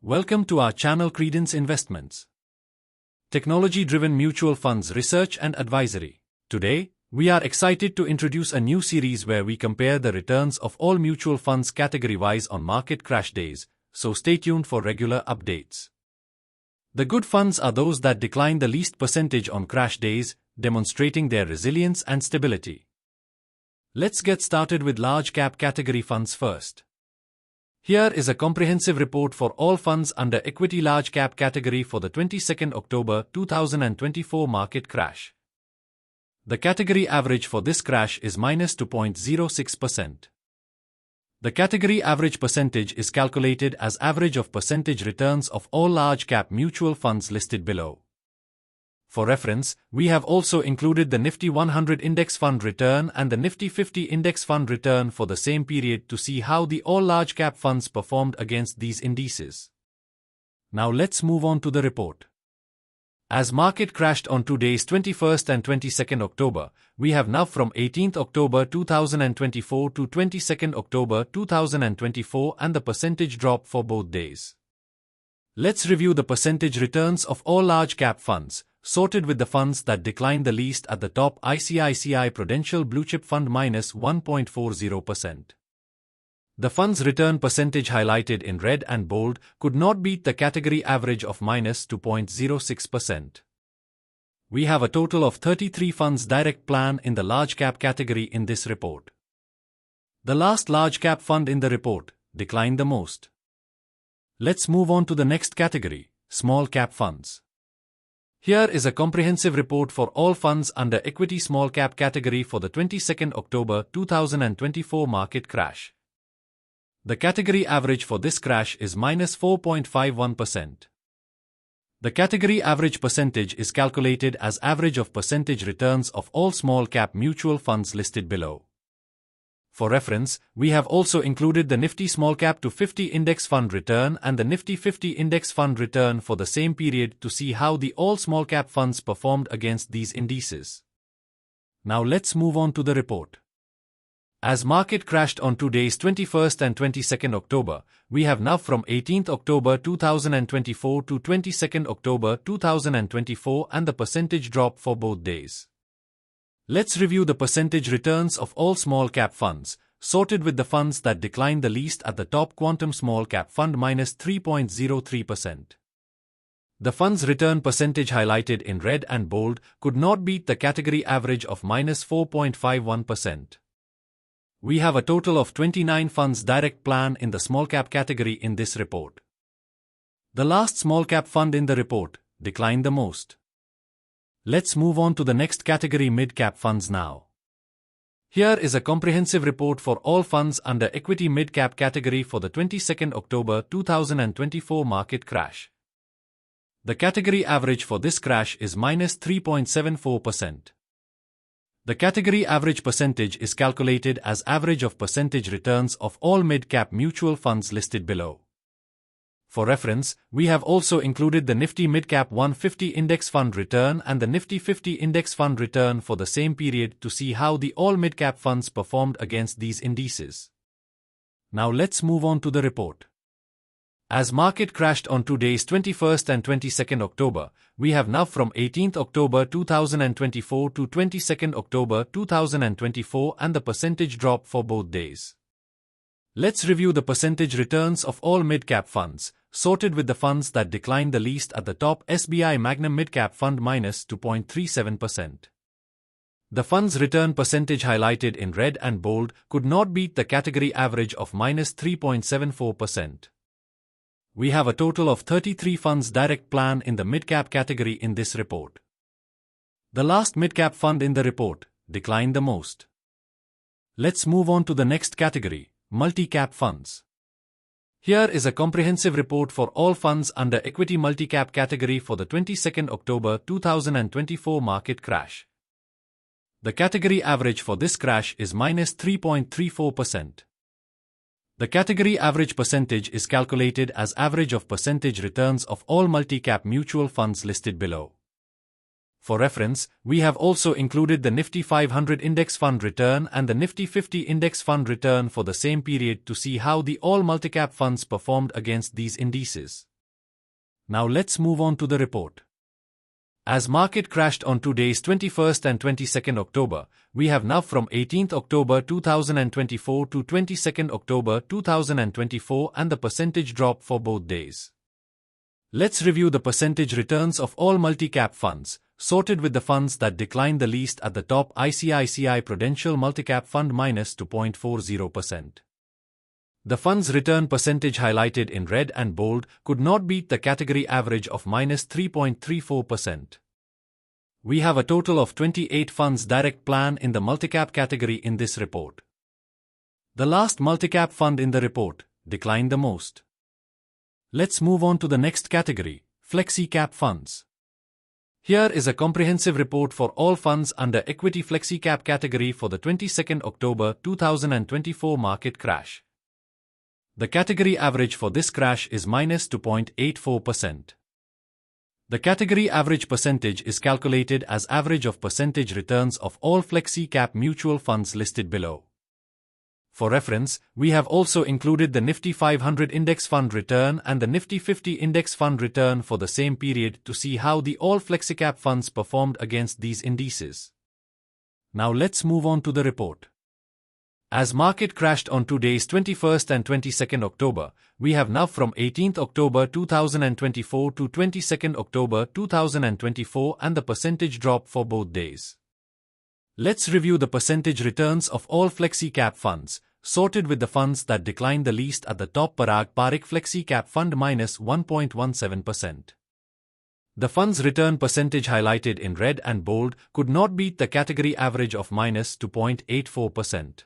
Welcome to our channel Credence Investments. Technology-driven mutual funds research and advisory. Today, we are excited to introduce a new series where we compare the returns of all mutual funds category-wise on market crash days, so stay tuned for regular updates. The good funds are those that decline the least percentage on crash days, demonstrating their resilience and stability. Let's get started with large cap category funds first. Here is a comprehensive report for all funds under equity large cap category for the 22nd October 2024 market crash. The category average for this crash is -2.06%. The category average percentage is calculated as average of percentage returns of all large cap mutual funds listed below. For reference, we have also included the Nifty 100 Index Fund return and the Nifty 50 Index Fund return for the same period to see how the all large cap funds performed against these indices. Now let's move on to the report. As market crashed on 2 days 21st and 22nd October, we have now from 18th October 2024 to 22nd October 2024 and the percentage drop for both days. Let's review the percentage returns of all large cap funds, sorted with the funds that declined the least at the top. ICICI Prudential Blue Chip Fund -1.40%. The fund's return percentage highlighted in red and bold could not beat the category average of -2.06%. We have a total of 33 funds direct plan in the large cap category in this report. The last large cap fund in the report declined the most. Let's move on to the next category, small cap funds. Here is a comprehensive report for all funds under equity small cap category for the 22nd October 2024 market crash. The category average for this crash is -4.51%. The category average percentage is calculated as average of percentage returns of all small cap mutual funds listed below. For reference, we have also included the Nifty Small Cap to 50 Index Fund return and the Nifty 50 Index Fund return for the same period to see how the all small cap funds performed against these indices. Now let's move on to the report. As market crashed on 2 days 21st and 22nd October, we have now from 18th October 2024 to 22nd October 2024 and the percentage drop for both days. Let's review the percentage returns of all small cap funds, sorted with the funds that declined the least at the top. Quantum Small Cap Fund -3.03%. The fund's return percentage highlighted in red and bold could not beat the category average of -4.51%. We have a total of 29 funds direct plan in the small cap category in this report. The last small cap fund in the report declined the most. Let's move on to the next category, mid-cap funds now. Here is a comprehensive report for all funds under equity mid-cap category for the 22nd October 2024 market crash. The category average for this crash is -3.74%. The category average percentage is calculated as average of percentage returns of all mid-cap mutual funds listed below. For reference, we have also included the Nifty Midcap 150 Index Fund return and the Nifty 50 Index Fund return for the same period to see how the all midcap funds performed against these indices. Now let's move on to the report. As market crashed on 2 days 21st and 22nd October, we have now from 18th October 2024 to 22nd October 2024 and the percentage drop for both days. Let's review the percentage returns of all mid-cap funds, sorted with the funds that declined the least at the top. SBI Magnum Midcap Fund -2.37%. The fund's return percentage highlighted in red and bold could not beat the category average of -3.74%. We have a total of 33 funds direct plan in the mid-cap category in this report. The last mid-cap fund in the report declined the most. Let's move on to the next category, multi-cap funds. Here is a comprehensive report for all funds under equity multi-cap category for the 22nd October 2024 market crash. The category average for this crash is -3.34%. The category average percentage is calculated as average of percentage returns of all multi-cap mutual funds listed below. For reference, we have also included the Nifty 500 Index Fund return and the Nifty 50 Index Fund return for the same period to see how the all multi-cap funds performed against these indices. Now let's move on to the report. As market crashed on 2 days 21st and 22nd October, we have now from 18th October 2024 to 22nd October 2024 and the percentage drop for both days. Let's review the percentage returns of all multi-cap funds, sorted with the funds that declined the least at the top. ICICI Prudential Multicap Fund minus 2.40%. The fund's return percentage highlighted in red and bold could not beat the category average of minus 3.34%. We have a total of 28 funds direct plan in the multicap category in this report. The last multicap fund in the report declined the most. Let's move on to the next category, Flexi Cap Funds. Here is a comprehensive report for all funds under Equity Flexi Cap category for the 22nd October 2024 market crash. The category average for this crash is minus 2.84%. The category average percentage is calculated as average of percentage returns of all Flexi Cap mutual funds listed below. For reference, we have also included the Nifty 500 Index Fund return and the Nifty 50 Index Fund return for the same period to see how the all Flexi Cap funds performed against these indices. Now let's move on to the report. As market crashed on 2 days 21st and 22nd October, we have now from 18th October 2024 to 22nd October 2024 and the percentage drop for both days. Let's review the percentage returns of all Flexi Cap funds, sorted with the funds that declined the least at the top. Parag Parikh Flexi Cap Fund minus 1.17%. The fund's return percentage highlighted in red and bold could not beat the category average of minus 2.84%.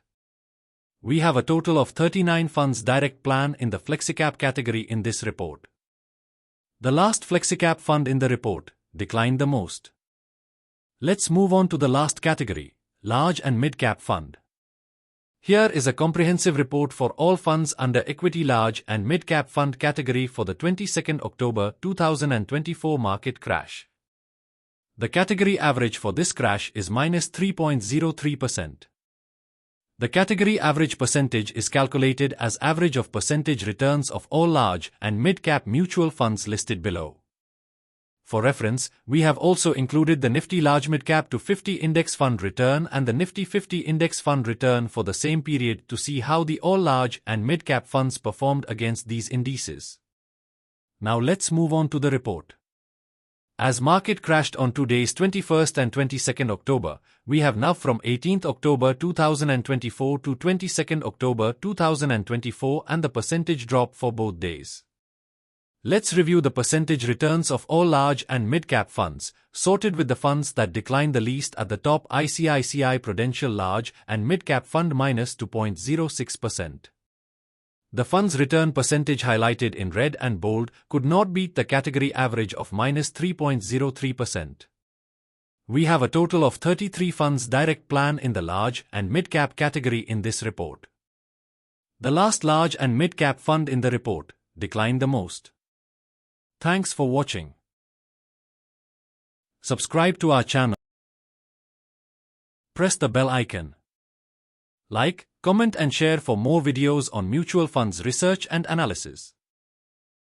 We have a total of 39 funds direct plan in the FlexiCap category in this report. The last FlexiCap fund in the report declined the most. Let's move on to the last category, Large and Mid-Cap Fund. Here is a comprehensive report for all funds under Equity Large and Mid-Cap Fund category for the 22nd October 2024 market crash. The category average for this crash is minus 3.03%. The category average percentage is calculated as average of percentage returns of all large and mid-cap mutual funds listed below. For reference, we have also included the Nifty Large Midcap to 50 Index Fund return and the Nifty 50 Index Fund return for the same period to see how the all large and mid-cap funds performed against these indices. Now let's move on to the report. As market crashed on 2 days 21st and 22nd October, we have now from 18th October 2024 to 22nd October 2024 and the percentage drop for both days. Let's review the percentage returns of all large and mid-cap funds, sorted with the funds that declined the least at the top. ICICI Prudential Large and Mid-Cap Fund minus 2.06%. The fund's return percentage highlighted in red and bold could not beat the category average of minus 3.03%. We have a total of 33 funds direct plan in the large and mid-cap category in this report. The last large and mid-cap fund in the report declined the most. Thanks for watching. Subscribe to our channel. Press the bell icon. Like, comment and share for more videos on mutual funds research and analysis.